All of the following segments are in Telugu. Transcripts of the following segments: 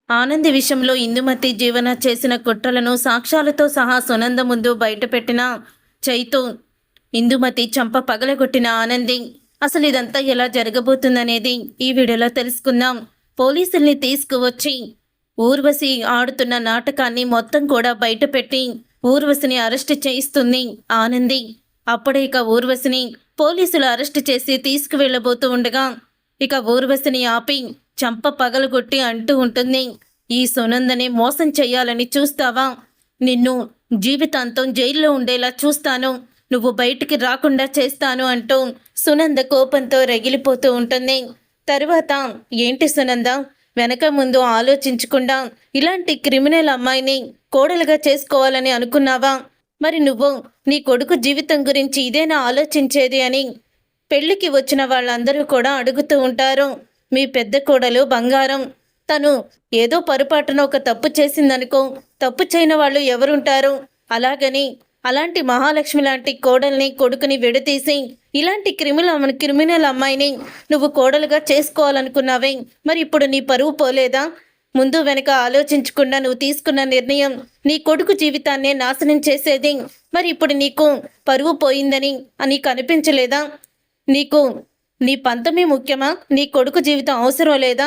ఆనంది విషయంలో ఇందుమతి జీవన చేసిన కుట్రలను సాక్ష్యాలతో సహా సునంద ముందు బయటపెట్టిన చైతు, ఇందుమతి చంప పగలగొట్టిన ఆనంది. అసలు ఇదంతా ఎలా జరగబోతుందనేది ఈ వీడియోలో తెలుసుకుందాం. పోలీసుల్ని తీసుకువచ్చి ఊర్వశి ఆడుతున్న నాటకాన్ని మొత్తం కూడా బయటపెట్టి ఊర్వశిని అరెస్ట్ చేయిస్తుంది ఆనంది. అప్పుడే ఇక ఊర్వశిని పోలీసులు అరెస్ట్ చేసి తీసుకువెళ్ళబోతూ ఉండగా ఇక ఊర్వశిని ఆపి చంప పగలగొట్టి అంటూ ఉంటుంది, ఈ సునందని మోసం చెయ్యాలని చూస్తావా? నిన్ను జీవితాంతం జైల్లో ఉండేలా చూస్తాను, నువ్వు బయటికి రాకుండా చేస్తాను అంటూ సునంద కోపంతో రగిలిపోతూ ఉంటుంది. తరువాత ఏంటి సునంద, వెనక ముందు ఆలోచించకుండా ఇలాంటి క్రిమినల్ అమ్మాయిని కోడలుగా చేసుకోవాలని అనుకున్నావా? మరి నువ్వు నీ కొడుకు జీవితం గురించి ఇదేనా ఆలోచించేది అని పెళ్లికి వచ్చిన వాళ్ళందరూ కూడా అడుగుతూ ఉంటారు. మీ పెద్ద కోడలు బంగారం, తను ఏదో పొరపాటున ఒక తప్పు చేసిందనుకో, తప్పు చేయని వాళ్ళు ఎవరుంటారు? అలాగని అలాంటి మహాలక్ష్మి లాంటి కోడల్ని కొడుకుని విడదీసి ఇలాంటి క్రిమినల్ అమ్మాయిని నువ్వు కోడలుగా చేసుకోవాలనుకున్నావే, మరి ఇప్పుడు నీ పరువు పోలేదా? ముందు వెనక ఆలోచించకుండా నువ్వు తీసుకున్న నిర్ణయం నీ కొడుకు జీవితాన్నే నాశనం చేసేది. మరి ఇప్పుడు నీకు పరువు పోయిందని నీకు అనిపించలేదా? నీకు నీ పంతమే ముఖ్యమా? నీ కొడుకు జీవితం అవసరం లేదా?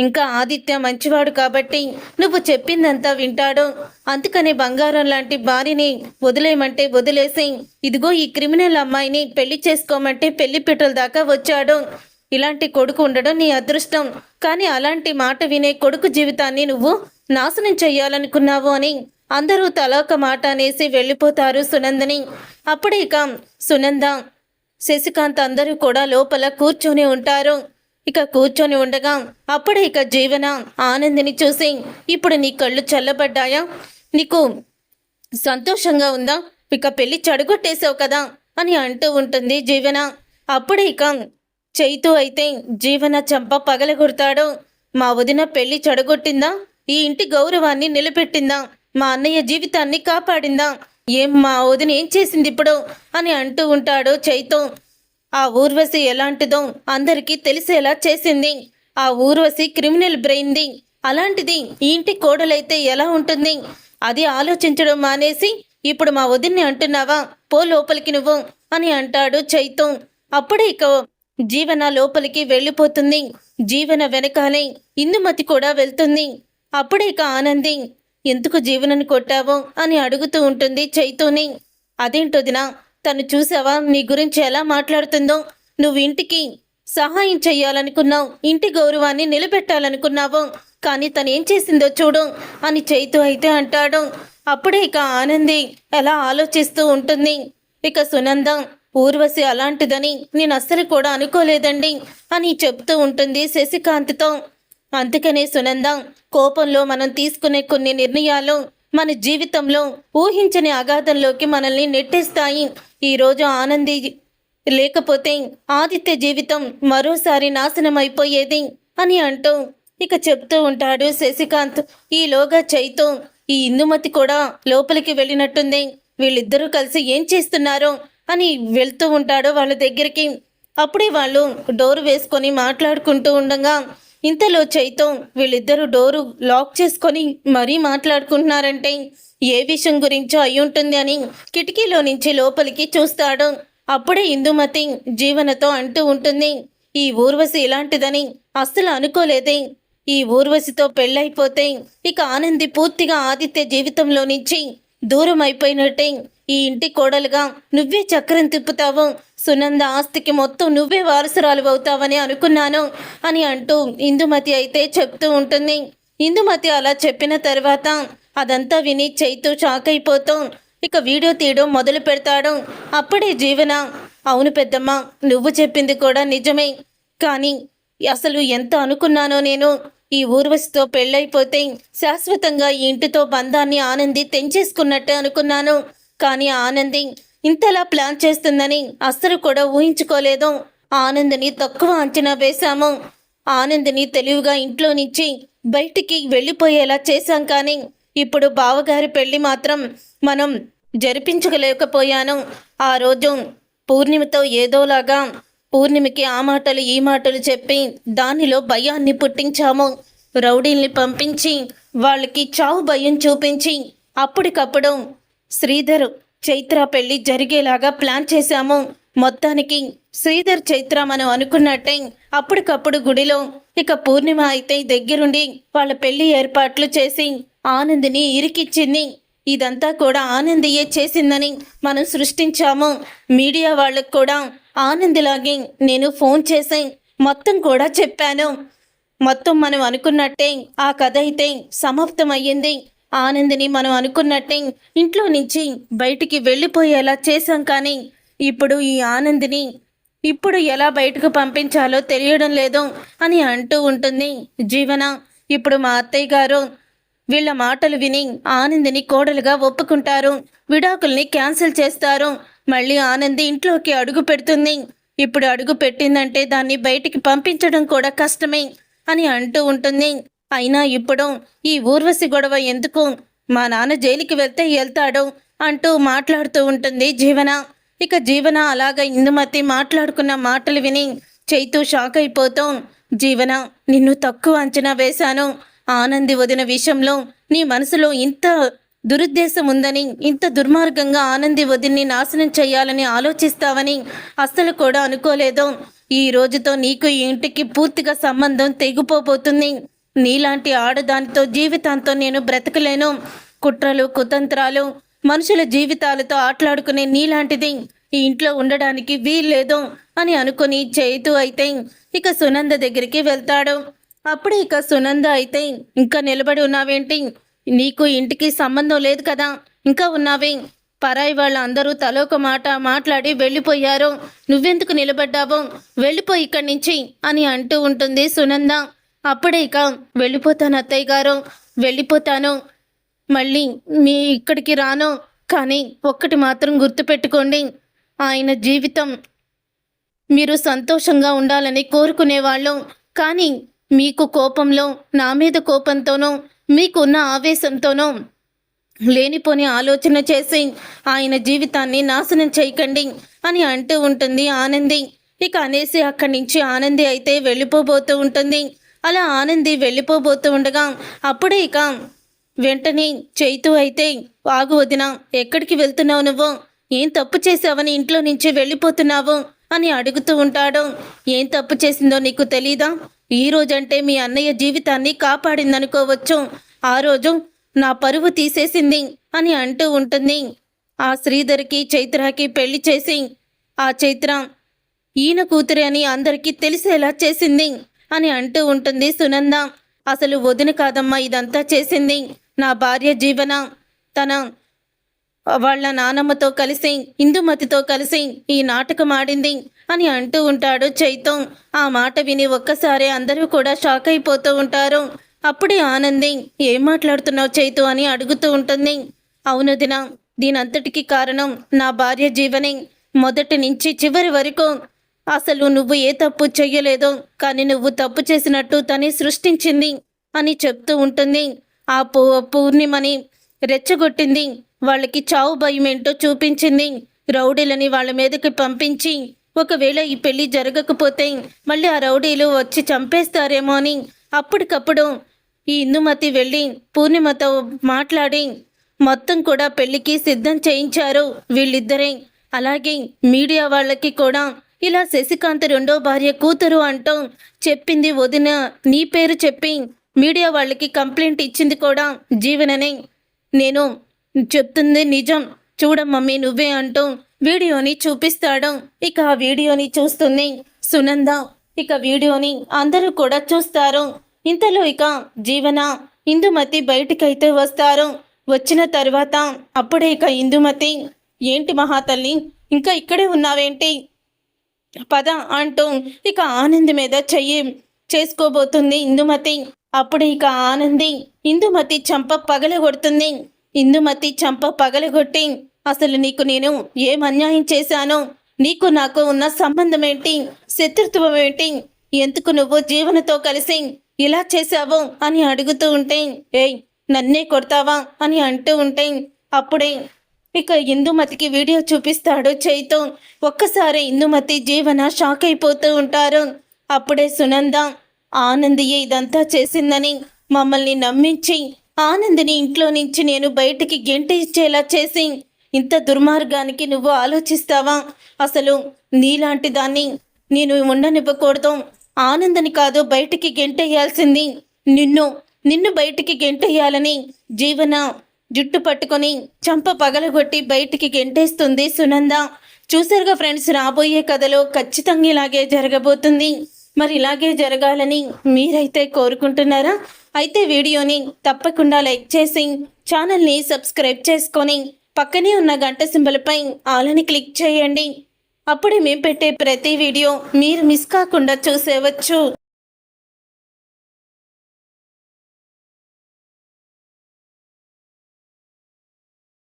ఇంకా ఆదిత్య మంచివాడు కాబట్టి నువ్వు చెప్పిందంతా వింటాడు. అందుకని బంగారం లాంటి భార్యని వదిలేయమంటే వదిలేసి ఇదిగో ఈ క్రిమినల్ అమ్మాయిని పెళ్లి చేసుకోమంటే పెళ్లి పీటల దాకా వచ్చాడు. ఇలాంటి కొడుకు ఉండడం నీ అదృష్టం. కానీ అలాంటి మాట వినే కొడుకు జీవితాన్ని నువ్వు నాశనం చెయ్యాలనుకున్నావు అని అందరూ తలొక మాట అనేసి వెళ్ళిపోతారు సునందని. అప్పుడే ఇక సునంద, శశికాంత్ అందరూ కూడా లోపల కూర్చొని ఉంటారు. ఇక కూర్చొని ఉండగా అప్పుడే ఇక జీవన ఆనందిని చూసి, ఇప్పుడు నీ కళ్ళు చల్లబడ్డాయా? నీకు సంతోషంగా ఉందా? ఇక పెళ్లి చెడగొట్టేశావు కదా అని అంటూ ఉంటుంది జీవన. అప్పుడే ఇక చైతు అయితే జీవన చంప పగలగొడతాడు. మా వదిన పెళ్లి చెడగొట్టిందా? ఈ ఇంటి గౌరవాన్ని నిలబెట్టిందా? మా అన్నయ్య జీవితాన్ని కాపాడిందా? ఏం మా వదిన ఏం చేసింది ఇప్పుడు అని అంటూ ఉంటాడు చైతు. ఆ ఊర్వశి ఎలాంటిదో అందరికీ తెలిసేలా చేసింది. ఆ ఊర్వశి క్రిమినల్ బ్రెయిన్ది. అలాంటిది ఈ ఇంటి కోడలైతే ఎలా ఉంటుంది? అది ఆలోచించడం మానేసి ఇప్పుడు మా వదిన్ని అంటున్నావా? పో లోపలికి నువ్వు అని అంటాడు చైతు. అప్పుడే ఇక జీవన లోపలికి వెళ్ళిపోతుంది. జీవన వెనకాలే ఇందుమతి కూడా వెళ్తుంది. అప్పుడే ఇక ఆనంది, ఎందుకు జీవనని కొట్టావో అని అడుగుతూ ఉంటుంది చైతుని. అదేంటొదినా, తను చూసావా నీ గురించి ఎలా మాట్లాడుతుందో? నువ్వు ఇంటికి సహాయం చెయ్యాలనుకున్నావు, ఇంటి గౌరవాన్ని నిలబెట్టాలనుకున్నావు, కానీ తను ఏం చేసిందో చూడు అని చైతు అయితే అంటాడు. అప్పుడే ఇక ఆనంది ఎలా ఆలోచిస్తూ ఉంటుంది. ఇక సునంద, ఊర్వశి అలాంటిదని నేను అస్సలు కూడా అనుకోలేదండి అని చెప్తూ ఉంటుంది శశికాంత్తో. అందుకనే సునంద, కోపంలో మనం తీసుకునే కొన్ని నిర్ణయాలు మన జీవితంలో ఊహించని అగాధంలోకి మనల్ని నెట్టేస్తాయి. ఈరోజు ఆనంది లేకపోతే ఆదిత్య జీవితం మరోసారి నాశనం అయిపోయేది అని అంటూ ఇక చెప్తూ ఉంటాడు శశికాంత్. ఈలోగా చైతు, ఈ ఇందుమతి కూడా లోపలికి వెళ్ళినట్టుంది, వీళ్ళిద్దరూ కలిసి ఏం చేస్తున్నారో అని వెళ్తూ ఉంటాడు వాళ్ళ దగ్గరికి. అప్పుడే వాళ్ళు డోరు వేసుకొని మాట్లాడుకుంటూ ఉండగా ఇంతలో చైతు వీళ్ళిద్దరూ డోరు లాక్ చేసుకొని మరీ మాట్లాడుకుంటున్నారంటే ఏ విషయం గురించో అయి ఉంటుంది అని కిటికీలో నుంచి లోపలికి చూస్తాడు. అప్పుడే ఇందుమతి జీవనతో అంటూ ఉంటుంది, ఈ ఊర్వశి ఇలాంటిదని అస్సలు అనుకోలేదే. ఈ ఊర్వశితో పెళ్ళైపోతే ఇక ఆనంది పూర్తిగా ఆదిత్య జీవితంలో నుంచి దూరం అయిపోయినట్టే. ఈ ఇంటి కోడలుగా నువ్వే చక్రం తిప్పుతావు, సునంద ఆస్తికి మొత్తం నువ్వే వారసురాలు అవుతావని అనుకున్నాను అని అంటూ ఇందుమతి అయితే చెప్తూ ఉంటుంది. ఇందుమతి అలా చెప్పిన తర్వాత అదంతా విని చైతు షాక్ అయిపోతూ ఇక వీడియో తీయడం మొదలు పెడతాడు. అప్పుడే జీవన, అవును పెద్దమ్మ, నువ్వు చెప్పింది కూడా నిజమే, కానీ అసలు ఎంత అనుకున్నానో నేను, ఈ ఊర్వశితో పెళ్ళైపోతే శాశ్వతంగా ఈ ఇంటితో బంధాన్ని ఆనంది తెంచేసుకున్నట్టే అనుకున్నాను. కానీ ఆనంది ఇంతలా ప్లాన్ చేస్తుందని అస్సలు కూడా ఊహించుకోలేదు. ఆనందిని తక్కువ అంచనా వేశాము. ఆనందిని తెలివిగా ఇంట్లో నుంచి బయటికి వెళ్ళిపోయేలా చేశాం. కానీ ఇప్పుడు బావగారి పెళ్లి మాత్రం మనం జరిపించలేకపోయాను. ఆ రోజు పూర్ణిమతో ఏదోలాగా పూర్ణిమకి ఆ మాటలు ఈ మాటలు చెప్పి దానిలో భయాన్ని పుట్టించాము. రౌడీల్ని పంపించి వాళ్ళకి చావు భయం చూపించి అప్పటికప్పుడు శ్రీధర్ చైత్ర పెళ్లి జరిగేలాగా ప్లాన్ చేశాము. మొత్తానికి శ్రీధర్ చైత్ర మనం అనుకున్నట్టే అప్పటికప్పుడు గుడిలో ఇక పూర్ణిమ అయితే దగ్గరుండి వాళ్ళ పెళ్లి ఏర్పాట్లు చేసి ఆనందిని ఇరికిచ్చింది. ఇదంతా కూడా ఆనందియే చేసిందని మనం సృష్టించాము. మీడియా వాళ్ళకు కూడా ఆనందిలాగే నేను ఫోన్ చేసి మొత్తం కూడా చెప్పాను. మొత్తం మనం అనుకున్నట్టే ఆ కథ అయితే సమాప్తమయ్యింది. ఆనందిని మనం అనుకున్నట్టే ఇంట్లో నుంచి బయటికి వెళ్ళిపోయేలా చేశాం. కానీ ఇప్పుడు ఈ ఆనందిని ఇప్పుడు ఎలా బయటకు పంపించాలో తెలియడం లేదు అని అంటూ ఉంటుంది జీవన. ఇప్పుడు మా అత్తయ్య గారు వీళ్ళ మాటలు విని ఆనందిని కోడలుగా ఒప్పుకుంటారు. విడాకుల్ని క్యాన్సిల్ చేస్తారు. మళ్ళీ ఆనంది ఇంట్లోకి అడుగు పెడుతుంది. ఇప్పుడు అడుగు పెట్టిందంటే దాన్ని బయటికి పంపించడం కూడా కష్టమే అని అంటూ ఉంటుంది. అయినా ఇప్పుడు ఈ ఊర్వశి గొడవ ఎందుకు, మా నాన్న జైలుకి వెళ్తాడు అంటూ మాట్లాడుతూ ఉంటుంది జీవన. ఇక జీవన అలాగ ఇందుమతి మాట్లాడుకున్న మాటలు విని చైతు షాక్ అయిపోతాం. జీవన, నిన్ను తక్కువ అంచనా వేశాను. ఆనంది వదిన విషయంలో నీ మనసులో ఇంత దురుద్దేశం ఉందని, ఇంత దుర్మార్గంగా ఆనంది వదిన్ని నాశనం చేయాలని ఆలోచిస్తావని అస్సలు కూడా అనుకోలేదు. ఈ రోజుతో నీకు ఈ ఇంటికి పూర్తిగా సంబంధం తెగిపోబోతుంది. నీలాంటి ఆడదానితో జీవితాంతో నేను బ్రతకలేను. కుట్రలు కుతంత్రాలు మనుషుల జీవితాలతో ఆటలాడుకునే నీలాంటిది ఈ ఇంట్లో ఉండడానికి వీల్లేదు అని అనుకుని చైతు అయితే ఇక సునంద దగ్గరికి వెళ్తాడు. అప్పుడు ఇక సునంద అయితే, ఇంకా నిలబడి ఉన్నావేంటి, నీకు ఇంటికి సంబంధం లేదు కదా, ఇంకా ఉన్నావే, పరాయి వాళ్ళందరూ తలొక మాట మాట్లాడి వెళ్ళిపోయారు, నువ్వెందుకు నిలబడ్డావు, వెళ్ళిపోయి ఇక్కడి నుంచి అని అంటూ ఉంటుంది సునంద. అప్పుడే ఇక వెళ్ళిపోతాను అత్తయ్య గారు, వెళ్ళిపోతాను, మళ్ళీ మీ ఇక్కడికి రాను. కానీ ఒక్కటి మాత్రం గుర్తుపెట్టుకోండి, ఆయన జీవితం మీరు సంతోషంగా ఉండాలని కోరుకునేవాళ్ళు. కానీ మీకు కోపంలో, నా మీద కోపంతోనో, మీకున్న ఆవేశంతోనో లేనిపోని ఆలోచన చేసి ఆయన జీవితాన్ని నాశనం చేయకండి అని అంటూ ఉంటుంది ఆనంది. ఇక అనేసి అక్కడి నుంచి ఆనంది అయితే వెళ్ళిపోబోతూ ఉంటుంది. అలా ఆనంది వెళ్ళిపోబోతూ ఉండగా అప్పుడే ఇక వెంటనే చైతు అయితే, ఆగు వదిన, ఎక్కడికి వెళ్తున్నావు నువ్వు, ఏం తప్పు చేసావని ఇంట్లో నుంచి వెళ్ళిపోతున్నావు అని అడుగుతూ ఉంటాడు. ఏం తప్పు చేసిందో నీకు తెలీదా, ఈ రోజంటే మీ అన్నయ్య జీవితాన్ని కాపాడిందనుకోవచ్చు, ఆ రోజు నా పరువు తీసేసింది అని అంటూ ఉంటుంది. ఆ శ్రీధర్కి చైత్రకి పెళ్లి చేసి ఆ చైత్ర ఈయన కూతురే అని అందరికీ తెలిసేలా చేసింది అని అంటూ ఉంటుంది సునంద. అసలు వదిన కాదమ్మా ఇదంతా చేసింది, నా భార్య జీవన తన వాళ్ళ నానమ్మతో కలిసి ఇందుమతితో కలిసి ఈ నాటకం ఆడింది అని అంటూ ఉంటాడు చైతం. ఆ మాట విని ఒక్కసారి అందరూ కూడా షాక్ అయిపోతూ ఉంటారు. అప్పుడే ఆనంది, ఏం మాట్లాడుతున్నావు చైతు అని అడుగుతూ ఉంటుంది. అవును దిన, దీనంతటికీ కారణం నా భార్య జీవని. మొదటి నుంచి చివరి వరకు అసలు నువ్వు ఏ తప్పు చెయ్యలేదు, కానీ నువ్వు తప్పు చేసినట్టు తనే సృష్టించింది అని చెప్తూ ఉంటుంది. ఆ పూర్ణిమని రెచ్చగొట్టింది, వాళ్ళకి చావు భయం ఏంటో చూపించింది, రౌడీలని వాళ్ళ మీదకి పంపించి ఒకవేళ ఈ పెళ్లి జరగకపోతే మళ్ళీ ఆ రౌడీలు వచ్చి చంపేస్తారేమో అని అప్పటికప్పుడు ఈ ఇందుమతి వెళ్ళి పూర్ణిమతో మాట్లాడి మొత్తం కూడా పెళ్లికి సిద్ధం చేయించారు వీళ్ళిద్దరే. అలాగే మీడియా వాళ్ళకి కూడా ఇలా శశికాంత్ రెండో భార్య కూతురు అంటూ చెప్పింది వదిన, నీ పేరు చెప్పి మీడియా వాళ్ళకి కంప్లైంట్ ఇచ్చింది కూడా జీవననే. నేను చెప్తుంది నిజం, చూడమ్మమ్మీ నువ్వే అంటూ వీడియోని చూపిస్తాడు. ఇక ఆ వీడియోని చూస్తుంది సునంద. ఇక వీడియోని అందరూ కూడా చూస్తారు. ఇంతలో ఇక జీవన ఇందుమతి బయటికైతే వస్తారు. వచ్చిన తర్వాత అప్పుడే ఇక ఇందుమతి, ఏంటి మహాతల్లి ఇంకా ఇక్కడే ఉన్నావేంటి, పద అంటూ ఇక ఆనంది మీద చెయ్యి చేసుకోబోతుంది ఇందుమతి. అప్పుడే ఇక ఆనంది ఇందుమతి చంప పగలగొడుతుంది. ఇందుమతి చంప పగలగొట్టి, అసలు నీకు నేను ఏం అన్యాయం చేశాను, నీకు నాకు ఉన్న సంబంధం ఏంటి, శత్రుత్వం ఏంటి, ఎందుకు నువ్వు జీవనతో కలిసి ఇలా చేశావు అని అడుగుతూ ఉంటే, ఏయ్ నన్నే కొడతావా అని అంటూ ఉంటే అప్పుడే ఇక ఇందుమతికి వీడియో చూపిస్తాడు చైతు. ఒక్కసారి ఇందుమతి జీవన షాక్ అయిపోతూ ఉంటారు. అప్పుడే సునంద ఆనందియే ఇదంతా చేసిందని మమ్మల్ని నమ్మించి ఆనందిని ఇంట్లో నుంచి నేను బయటికి గెంటించేలా చేసి ఇంత దుర్మార్గానికి నువ్వు ఆలోచిస్తావా? అసలు నీలాంటి దాన్ని నేను ఉండనివ్వకూడదు. ఆనందని కాదు బయటికి గెంటేయాల్సింది, నిన్ను బయటికి గెంటేయాలని జీవన జుట్టు పట్టుకొని చంప పగలగొట్టి బయటికి గెంటేస్తుంది సునంద. చూసారుగా ఫ్రెండ్స్, రాబోయే కథలో ఖచ్చితంగా ఇలాగే జరగబోతుంది. మరి ఇలాగే జరగాలని మీరైతే కోరుకుంటున్నారా? అయితే వీడియోని తప్పకుండా లైక్ చేసి ఛానల్ని సబ్స్క్రైబ్ చేసుకొని పక్కనే ఉన్న గంట సింబల్పై ఆలని క్లిక్ చేయండి. అప్పుడే మేము పెట్టే ప్రతి వీడియో మీరు మిస్ కాకుండా చూసేవచ్చు.